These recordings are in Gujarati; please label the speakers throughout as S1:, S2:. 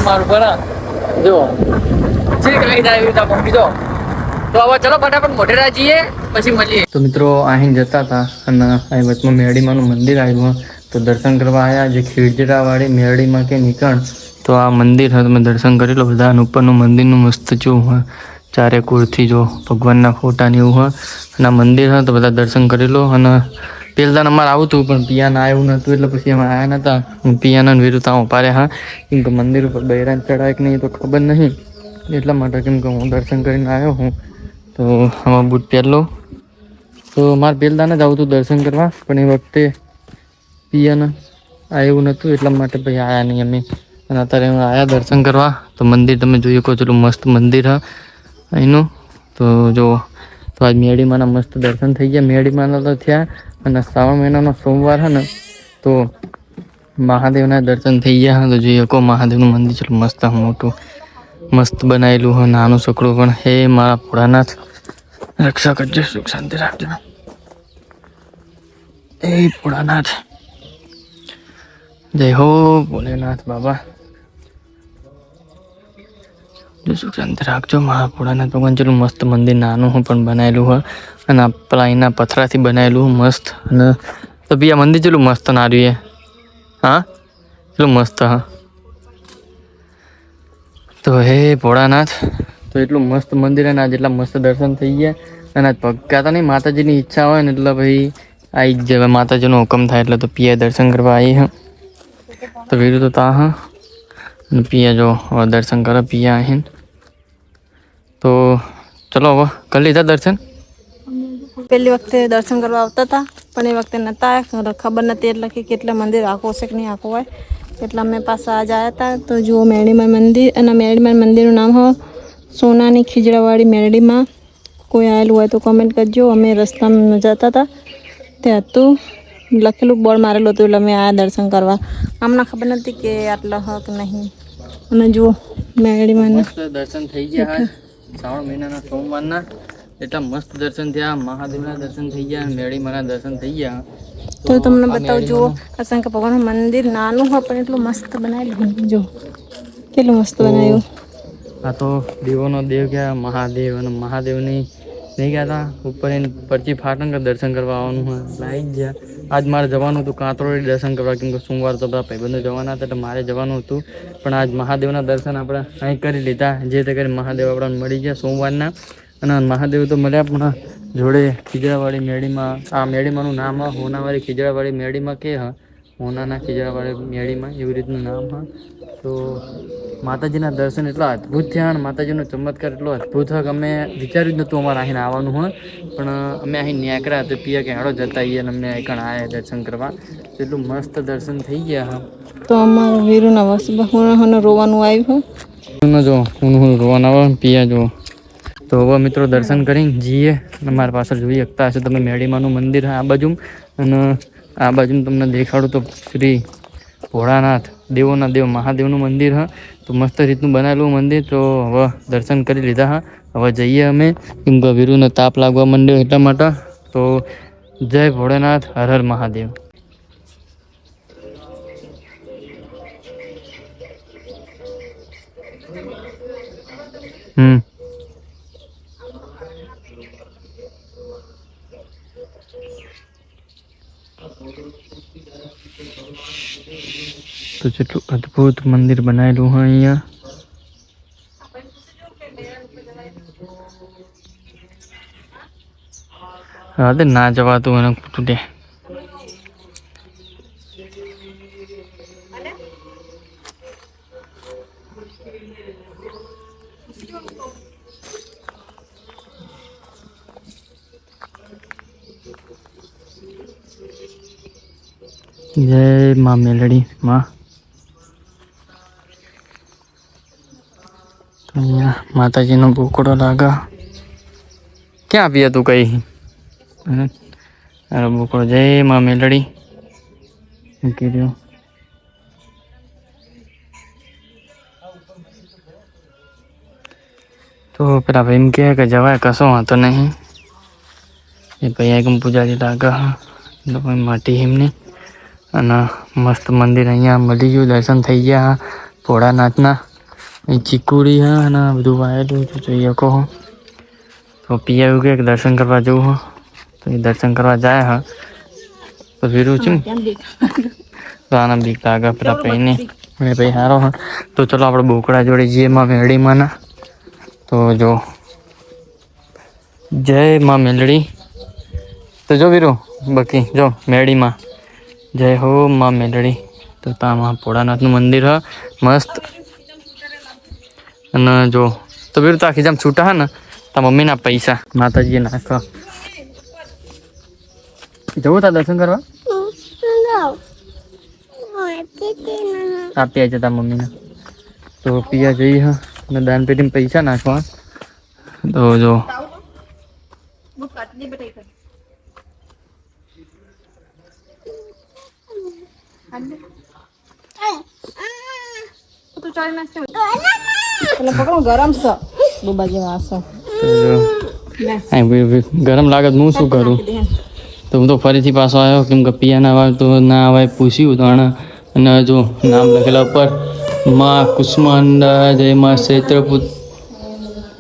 S1: મારું પર જો જે કઈ જાય તા મમ્મી તો હવે ચલો ફટાફટ મોઢેરા જઈએ પછી મળીએ. તો મિત્રો અહીં જતા હતા અને અહીં વચમાં મેરડીમાનું મંદિર આવ્યું તો દર્શન કરવા આવ્યા. જે ખીજડા વાળી મેરડીમાં કે નીકળ તો આ મંદિર તમે દર્શન કરી લો બધા. ઉપરનું મંદિરનું મસ્ત જો ચારે કોરથી જો ભગવાનના ફોટા ને એવું હોય અને આ મંદિર હોય તો બધા દર્શન કરી લો. અને પેલા અમારે આવું હતું પણ પિયાના આવ્યું નતું એટલે પછી અમે આવ્યા નતા. પિયાના વિરુદ્ધ ઉભા રહ્યા હા કેમ કે મંદિર ઉપર બૈરાન ચડાય કે નહીં તો ખબર નહીં એટલા માટે કેમ કે હું દર્શન કરીને આવ્યો હું તો આમાં બૂટ પહેરલો. તો મારે પહેલાને જ આવું હતું દર્શન કરવા પણ એ વખતે પિયાના આવ્યું નતું એટલા માટે પછી આવ્યા નહીં અમે. અને અત્યારે હું આવ્યા દર્શન કરવા તો મંદિર તમે જોઈ શકો છો મસ્ત મંદિર હા અહીંનું. તો જો તો આજ મેરડીમાના મસ્ત દર્શન થઈ ગયા. મેરડીમાના તો થયા અને શ્રાવણ મહિનાનો સોમવાર છે ને તો મહાદેવના દર્શન થઈ ગયા હા. તો જોઈ શકો મહાદેવનું મંદિર છે મસ્ત મોટું મસ્ત બનાવેલું હોય. નાનું છોકરું પણ હે મારા ભોળાનાથ રક્ષા કરજો સુખ શાંતિ રાખજો એ ભોળાનાથ. જય હો ભોલેનાથ બાબા જો સુખ શાંતિ રાખજો મારા ભોળાનાથ ભગવાન. ચેટલું મસ્ત મંદિર નાનું હું પણ બનાવેલું હોય અને પેલા અહીંના પથરાથી બનાવેલું મસ્ત. અને તો બી આ મંદિર ચેટલું મસ્ત નાર્યું હા એટલું મસ્ત હા. તો હે ભોળાનાથ તો એટલું મસ્ત મંદિર અને આજ એટલા મસ્ત દર્શન થઈ ગયા. અને આજ પગતા નહીં માતાજીની ઈચ્છા હોય ને એટલે ભાઈ આવી જ જાય. માતાજીનો હુકમ થાય એટલે તો પિયા દર્શન કરવા આવી હા. તો વીરું તો તા હા અને પિયા જો હવે દર્શન કરો પિયા અહીં. તો ચલો હવે કરી લીધા દર્શન.
S2: પહેલી વખતે દર્શન કરવા આવતા હતા પણ એ વખતે નહોતા ખબર નથી એટલે કે કેટલા મંદિર આખું હશે કે નહીં આખું હોય એટલે અમે પાછા આજ આવ્યા હતા. તો જુઓ મેરડીમાં મંદિર અને મેરડીમાં મંદિરનું નામ હોય સોનાની ખીજડાવાળી મેરડીમાં. કોઈ આવેલું હોય તો કમેન્ટ કરજો. અમે રસ્તામાં જતા હતા ત્યાં હતું લખેલું બોર્ડ મારેલું હતું એટલે અમે આવ્યા દર્શન કરવા. અમને ખબર નથી કે આટલા હક નહીં. અને જુઓ મેરડીમાં
S1: દર્શન થઈ ગયા શ્રાવણ મહિનાના સોમવારના એટલા મસ્ત દર્શન થયા. મહાદેવના દર્શન થઈ ગયા મેરડીમાના દર્શન થઈ ગયા.
S2: તો તમને બતાવું જુઓ અશંકર ભગવાનનું મંદિર નાનું હોય પણ એટલું મસ્ત બનાવેલું. જો કેટલું મસ્ત બનાવ્યું.
S1: આ તો દેવોનો દેવ ગયા મહાદેવ અને મહાદેવની નહીં ગયા હતા ઉપર એને પરચી ફાટણ કે દર્શન કરવા આવવાનું હોય એટલે આવી જ ગયા. આજ મારે જવાનું હતું કાંતરોડી દર્શન કરવા કેમ કે સોમવાર તો બધા ભાઈબંધો જવાના હતા એટલે મારે જવાનું હતું. પણ આજ મહાદેવના દર્શન આપણે અહીં કરી લીધા. જે તે કરી મહાદેવ આપણને મળી ગયા સોમવારના. અને મહાદેવ તો મળ્યા પણ જોડે ખીજડાવાળી મેરડીમાં આ મેરડીમાંનું નામ હા હોનાવાળી ખીજડાવાળી મેરડીમાં કે હા હોનાના ખીજડાવાળી મેરડીમાં એવી રીતનું નામ હા. તો માતાજીના દર્શન એટલા અદ્ભુત થયા અને માતાજીનો ચમત્કાર એટલો અદ્ભુત હોય કે અમે વિચાર્યું જ નહોતું અમારે અહીં આવવાનું હોય પણ અમે અહીં નીકળ્યા તો પિયા કે હેડો જતા આવીએ અને અમે અહીં આવ્યા દર્શન કરવા. એટલું મસ્ત દર્શન થઈ ગયા હા.
S2: તો અમારા વીરુના વસ રોવાનું આવ્યું
S1: જો હું રોવાના આવે પિયા જો. તો હવે મિત્રો દર્શન કરીને જઈએ અને મારા પાછળ જોઈ શકતા હશે તમે મેરડીમાનું મંદિર આ બાજુ અને આ બાજુ તમને દેખાડું તો શ્રી ભોળાનાથ દેવોના દેવ મહાદેવનું મંદિર હા. તો મસ્ત રીતનું બનાવેલું મંદિર. તો હવે દર્શન કરી લીધા હા. હવે જઈએ અમે કેમ કે વીરુને તાપ લાગવા માંડ્યો એટલા માટે. તો જય ભોળાનાથ હર હર મહાદેવ. તો જેટલું અદ્ભુત મંદિર બનાવેલું હોય અહીંયા. હા ના જવાતું એને તૂટે. જય માં મેલડી માં. અહીંયા માતાજીનો બોકડો લાગે. ક્યાં પીએ તું કઈ અરે બોકડો જય માં મેલડી મૂકી દો. તો પેલા ભાઈ એમ કે જવાય કશો વાંધો નહીં. એ ભાઈ એકમ પૂજારી લાગે એટલે કોઈ માટી એમની. અને મસ્ત મંદિર અહીંયા મળી ગયું. દર્શન થઈ ગયા ભોળાનાથના. અહીં ચીકુડી હા અને આ બધું વાયેલું તો જોઈએ કહો. તો પિયા એવું કે દર્શન કરવા જવું હો તો એ દર્શન કરવા જાય હા તો વીરું છે તો આના બીક લાગે પેલા પૈને ભાઈ સારો હા. તો ચલો આપણે બોકડા જોડે જઈએ માં મેરડીમાં ના. તો જો જય માં મેલડી. તો જો વીરુ બાકી જો મેરડીમાં જય હો માં મેલડી. તો તામાં ભોળાનાથનું મંદિર હ મસ્ત. અને જો તો વીરુ તો આખી જામ છૂટા હે ને તા મમ્મીના પૈસા માતાજીએ નાખ જવું તા દર્શન કરવા આપ્યા છે તા મમ્મીને. તો પિયા જઈ હ અને દાન પેટીમાં પૈસા નાખવા. તો જો
S2: ગરમ છે ડૂબા જેવા હશે.
S1: ગરમ લાગે હું શું કરું. તો હું તો ફરીથી પાછો આવ્યો કેમ કે પિયા ના આવે તો ના આવે પૂછ્યું તો અને જો નામ લખેલા ઉપર માં કુષ્માંડા જય માં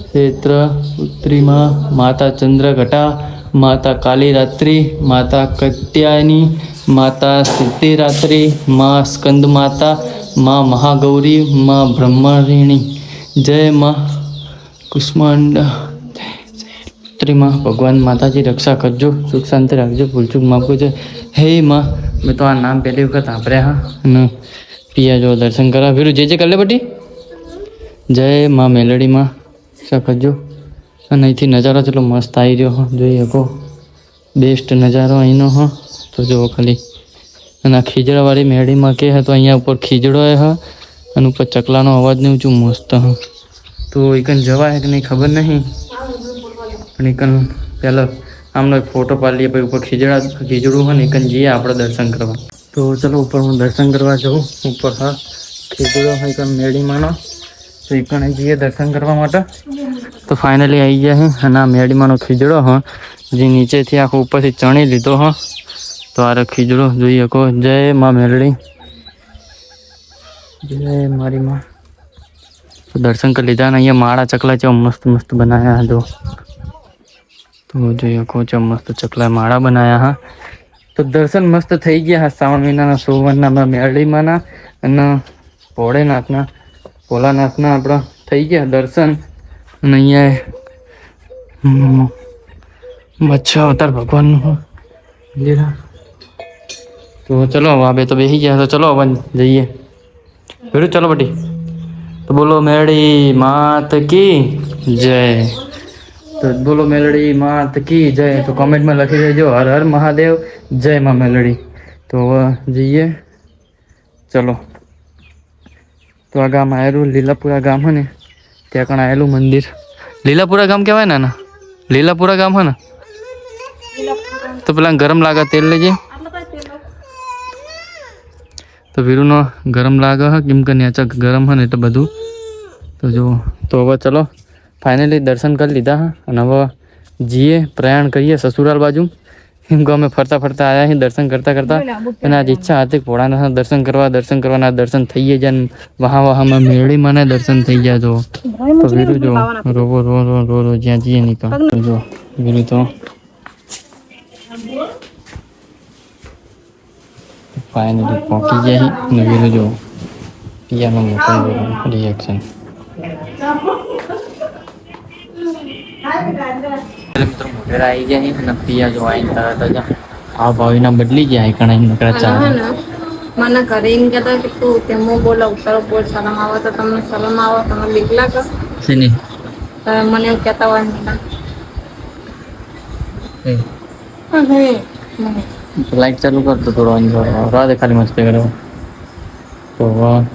S1: ક્ષેત્રપુત્રીમાં માતા ચંદ્રઘટા માતા કાલીરાત્રિ માતા કત્યાયની માતા સિદ્ધિરાત્રિ માં સ્કંદ માતા માં મહાગૌરી માં બ્રહ્મણીણી જય માં કુષ્માંડા પુત્રીમાં ભગવાન માતાજી રક્ષા કરજો સુખ શાંતિ રાખજો ભૂલચૂક માફું છે. હે માં મેં તો આ નામ પહેલી વખત સાંભળ્યા હા અને પિયા જો દર્શન કરવા ફીરું જે કર લે બટી. જય માં મેલડીમાં રક્ષા કરજો. અને અહીંથી નજારો કેટલો મસ્ત આવી રહ્યો જોઈએ કહો બેસ્ટ નજારો અહીંનો હ. તો જુઓ ખાલી અને આ ખીજડાવાળી મેળીમાં કે તો અહીંયા ઉપર ખીજડો હ અને ઉપર ચકલાનો અવાજ ને ઊંચું મસ્ત હ. તો એકન જવાય કે નહીં ખબર નહીં પણ એકન પહેલાં આમનો એક ફોટો પાડી લઈએ પછી ઉપર ખીજડું હોય ને એકન જઈએ આપણે દર્શન કરવા. તો ચલો ઉપર હું દર્શન કરવા જાઉં ઉપર હા ખીજડો હોય એકન મેળીમાંનો તો એકન જઈએ દર્શન કરવા માટે. તો ફાઇનલી આવી ગયા છે અને આ મેળીમાંનો ખીજડો હ જે નીચેથી આખો ઉપરથી ચણી લીધો હ. તો આ ખીજડો જોઈએ કહો જય માં મેલડી જય મારી માં. તો દર્શન કરી લીધા ને અહીંયા માળા ચકલા છે મસ્ત મસ્ત બનાવ્યા જો. તો જોઈએ કહો મસ્ત ચકલા માળા બનાવ્યા હા. તો દર્શન મસ્ત થઈ ગયા હા શ્રાવણ મહિનાના સોમવારના મેરડીમાંના અને ભોળેનાથના ભોલાનાથના આપણા થઈ ગયા દર્શન. અને અહીંયા મચ્છા અવતાર ભગવાનનું મંદિર. તો ચલો હવે તો બેસી ગયા તો ચલો હવે જઈએ ભેરું ચલો બટી. તો બોલો મેરડી માત કી જય. તો બોલો મેલડી માત કી જય. તો કોમેન્ટમાં લખી દેજો હર હર મહાદેવ જય માં મેલડી. તો હવે જઈએ ચલો. તો આ ગામ આવેલું લીલાપુરા ગામ હે ને ત્યાં કણ આવેલું મંદિર લીલાપુરા ગામ કહેવાય ને લીલાપુરા ગામ હે ને. તો પેલા ગરમ લાગે તેલ લેજે. તો વીરુનો ગરમ લાગે હ કેમ કે નેચક ગરમ હે ને એટલે બધું. તો જો તો હવે ચલો ફાઇનલી દર્શન કરી લીધા હા અને હવે જઈએ પ્રયાણ કરીએ સસુરાલ બાજુ. કેમ કે અમે ફરતા ફરતા આવ્યા છીએ દર્શન કરતા કરતા અને આજ ઈચ્છા હતી ભોળાનાથના દર્શન કરવાના દર્શન થઈ જાય વહામાં મેળી મને દર્શન થઈ જાય. તો વીરુ જો રોવો રો રો રો રો જ્યાં જઈએ નીકળ તો જો વીરુ તો ફાઇનલી પહોંચી જાય ને વીરુ જો પિયાનો મોકલ રિએક્શન. મિત્રો મોઢેરા આવી ગયા અને પિયા જો આવીને તરત જ આ ભાવીના બદલી ગયા કણાઈ નકરા ચા
S2: મને ઘરે એમ કહેતા કે તું તેમાં બોલો ઉતારો બોલ શરમ આવે તો તમને શરમ આવે તમે બીક લાગે
S1: શેની
S2: મને એવું કહેતા હોય
S1: લાઈટ ચાલુ કરતો થોડો રાતે ખાલી મસ્તી કરે. તો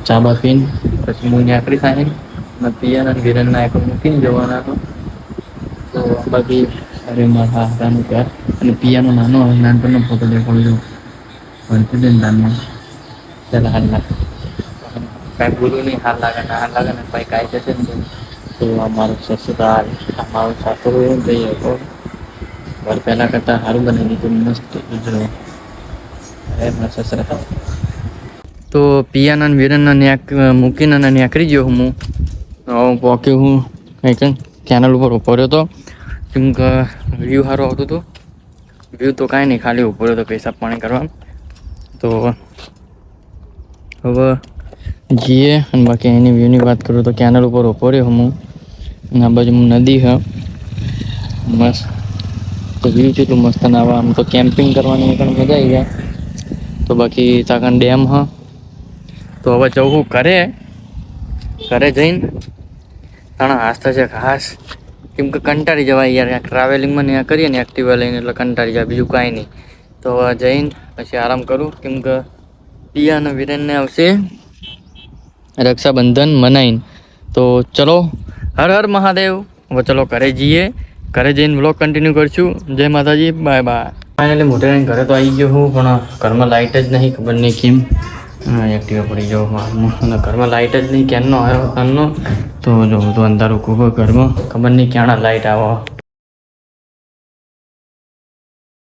S1: ચા બા પીને પછી હું આકડી થાય ને પિયાના વિરનના એક મૂકીને જવાના હતો. તો બાકી અરે મારા હારાનું પ્યાર અને પિયાનો નાનો નાનપણનો ફોટો દેખાડ્યો ભણતી દે નાનમાં ચાલ હાલ લાગે કાંઈ બોલું નહીં હાલ લાગે ને ભાઈ કાંઈ જશે ને તો અમારું સસુરાલ અમારું સાસરું એવું જઈએ તો ઘર પહેલાં કરતાં સારું બનાવી દીધું મસ્ત ઉજળો અરે મારા સસરા. તો પિયાના વિરનના ન્યાક મૂકીને ન્યાકરી ગયો હું પોક્યો હું કંઈક ચેનલ ઉપર ઉભો રહ્યો હતો કેમ કે વ્યૂ સારું આવતું હતું. વ્યૂ તો કાંઈ નહીં, ખાલી ઉભો રહ્યો તો પૈસા પાણી કરવા. તો હવે જઈએ અને બાકી એની વ્યૂની વાત કરું તો કેનલ ઉપર ઉભો રહ્યો હું અને આ બાજુ નદી છે મસ્ત. તો વ્યૂ કેટલું મસ્ત ના આવે. આમ તો કેમ્પિંગ કરવાની પણ મજા આવી જાય. તો બાકી તાકન ડેમ હ. તો હવે જવું ઘરે જઈને તાણા હાસ થશે ખાસ કેમ કે કંટાળી જવાય યાર. ટ્રાવેલિંગમાં ને કરીએ ને એક્ટિવા લઈને એટલે કંટાળી જાય, બીજું કાંઈ નહીં. તો હવે જઈને પછી આરામ કરું કેમ કે પિયા અને વિરેનને આવશે રક્ષાબંધન મનાઈને. તો ચલો, હર હર મહાદેવ. હવે ચલો ઘરે જઈએ, ઘરે જઈને વ્લોગ કન્ટિન્યુ કરશું. જય માતાજી, બાય બાય. ફાઇનલી મોટે ઘરે તો આવી ગયો હું, પણ ઘરમાં લાઇટ જ નહીં, ખબર નહીં કેમ. એક્ટિવા પડી જાઉં હાલમાં અને ઘરમાં લાઇટ જ નહીં. ક્યારનો આવ્યો તારનો તો જો તો અંધારું ખૂબ ઘરમાં, ખબર નહીં ક્યાંના લાઇટ આવો.